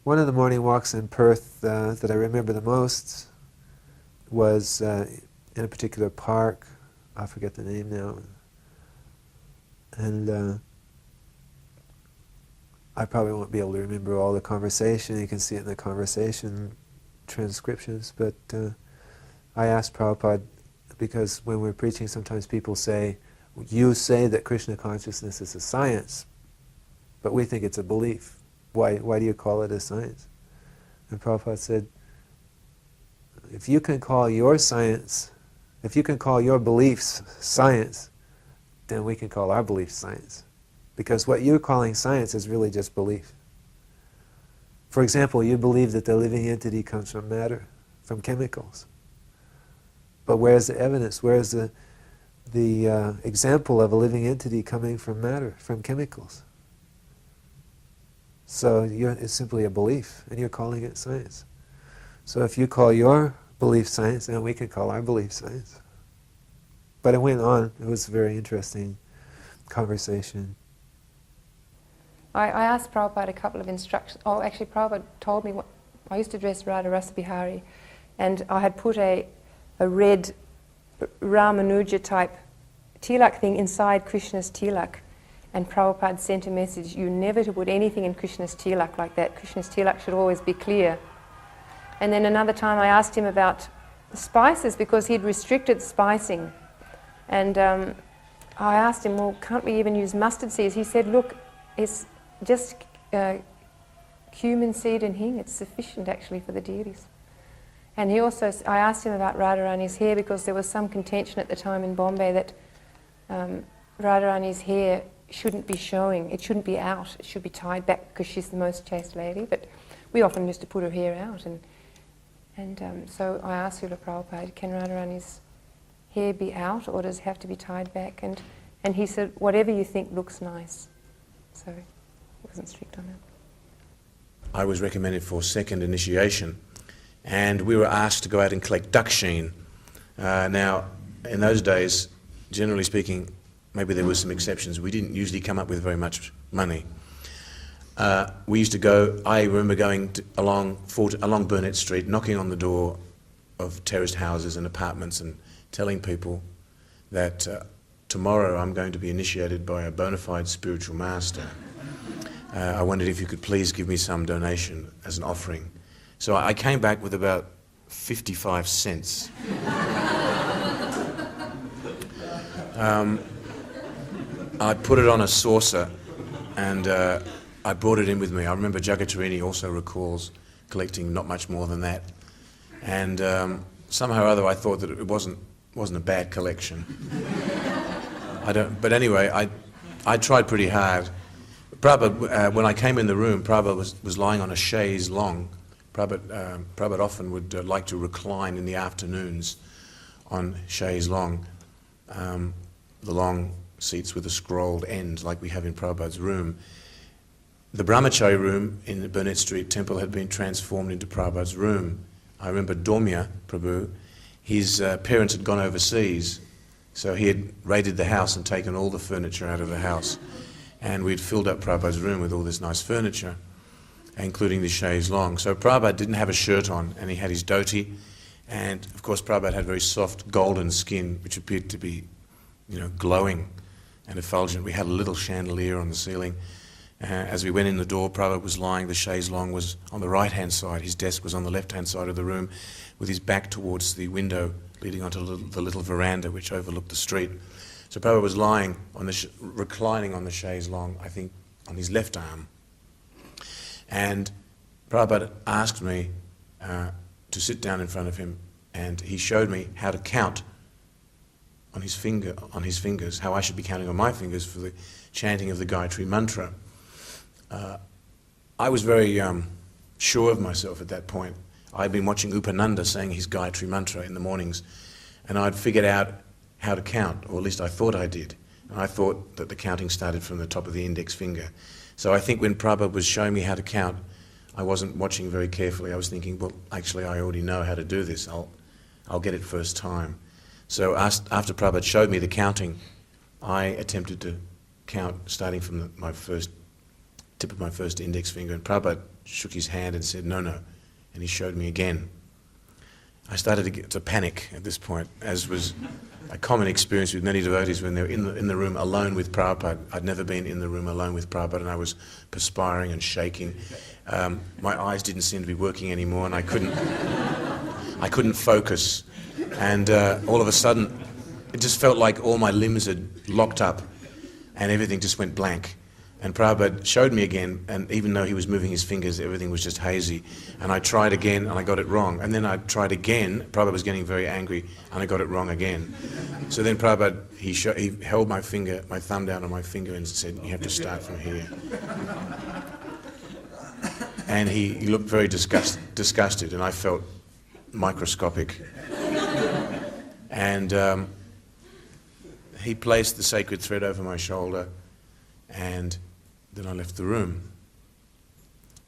one of the morning walks in Perth that I remember the most was in a particular park. I forget the name now. And I probably won't be able to remember all the conversation. You can see it in the conversation transcriptions. But I asked Prabhupada, because when we're preaching, sometimes people say, you say that Krishna consciousness is a science, but we think it's a belief. Why do you call it a science? And Prabhupada said, if you can call your science, if you can call your beliefs science, then we can call our beliefs science. Because what you're calling science is really just belief. For example, you believe that the living entity comes from matter, from chemicals. But where's the evidence? Where's the example of a living entity coming from matter, from chemicals? So it's simply a belief, and you're calling it science. So if you call your belief science, then we can call our belief science. But it went on. It was a very interesting conversation. I asked Prabhupada a couple of instructions. Oh, actually, Prabhupada told me I used to dress Radha Rasa Bihari, and I had put a red Ramanuja type tilak thing inside Krishna's tilak. And Prabhupada sent a message, you never to put anything in Krishna's tilak like that. Krishna's tilak should always be clear. And then another time I asked him about spices, because he'd restricted spicing. And I asked him, well, can't we even use mustard seeds? He said, look, it's just cumin seed and hing. It's sufficient actually for the deities. And he also, I asked him about Radharani's hair, because there was some contention at the time in Bombay that Radharani's hair shouldn't be showing. It shouldn't be out. It should be tied back because she's the most chaste lady. But we often used to put her hair out. And so I asked Srila Prabhupada, can Radharani's hair be out, or does it have to be tied back? And he said, whatever you think looks nice. So he wasn't strict on that. I was recommended for second initiation, and we were asked to go out and collect dakshin. Now, in those days, generally speaking, maybe there were some exceptions, we didn't usually come up with very much money. We used to go, I remember going along Burnett Street, knocking on the door of terraced houses and apartments and telling people that tomorrow I'm going to be initiated by a bona fide spiritual master. I wondered if you could please give me some donation as an offering. So I came back with about 55 cents. I put it on a saucer and I brought it in with me. I remember Jagatarini also recalls collecting not much more than that. And somehow or other I thought that it wasn't a bad collection. But anyway, I tried pretty hard. Prabhupada, when I came in the room, Prabhupada was lying on a chaise longue. Prabhupada often would like to recline in the afternoons on chaise longue, the long seats with a scrolled end like we have in Prabhupada's room. The Brahmachari room in the Burnett Street temple had been transformed into Prabhupada's room. I remember Domya Prabhu, his parents had gone overseas, so he had raided the house and taken all the furniture out of the house. And we'd filled up Prabhupada's room with all this nice furniture, including the chaise longue. So Prabhupada didn't have a shirt on, and he had his dhoti. And of course Prabhupada had very soft golden skin, which appeared to be, glowing and effulgent. We had a little chandelier on the ceiling. As we went in the door, Prabhupada was lying, the chaise longue was on the right-hand side, his desk was on the left-hand side of the room, with his back towards the window leading onto the little veranda which overlooked the street. So Prabhupada was lying, reclining on the chaise longue, I think on his left arm. And Prabhupada asked me to sit down in front of him, and he showed me how to count on his fingers, how I should be counting on my fingers for the chanting of the Gayatri mantra. I was very sure of myself at that point. I'd been watching Upananda saying his Gayatri mantra in the mornings, and I'd figured out how to count, or at least I thought I did. And I thought that the counting started from the top of the index finger. So I think when Prabhupada was showing me how to count, I wasn't watching very carefully. I was thinking, well, actually I already know how to do this. I'll get it first time. So after Prabhupada showed me the counting, I attempted to count starting from my first tip of my first index finger, and Prabhupada shook his hand and said, no, no. And he showed me again. I started to get to panic at this point, as was a common experience with many devotees when they're in the room alone with Prabhupada. I'd never been in the room alone with Prabhupada, and I was perspiring and shaking. My eyes didn't seem to be working anymore, and I couldn't focus. And all of a sudden, it just felt like all my limbs had locked up, and everything just went blank. And Prabhupada showed me again, and even though he was moving his fingers, everything was just hazy. And I tried again, and I got it wrong. And then I tried again. Prabhupada was getting very angry, and I got it wrong again. So then Prabhupada, he held my finger, my thumb down on my finger, and said, you have to start from here. And he looked very disgusted, and I felt microscopic. And he placed the sacred thread over my shoulder, and then I left the room.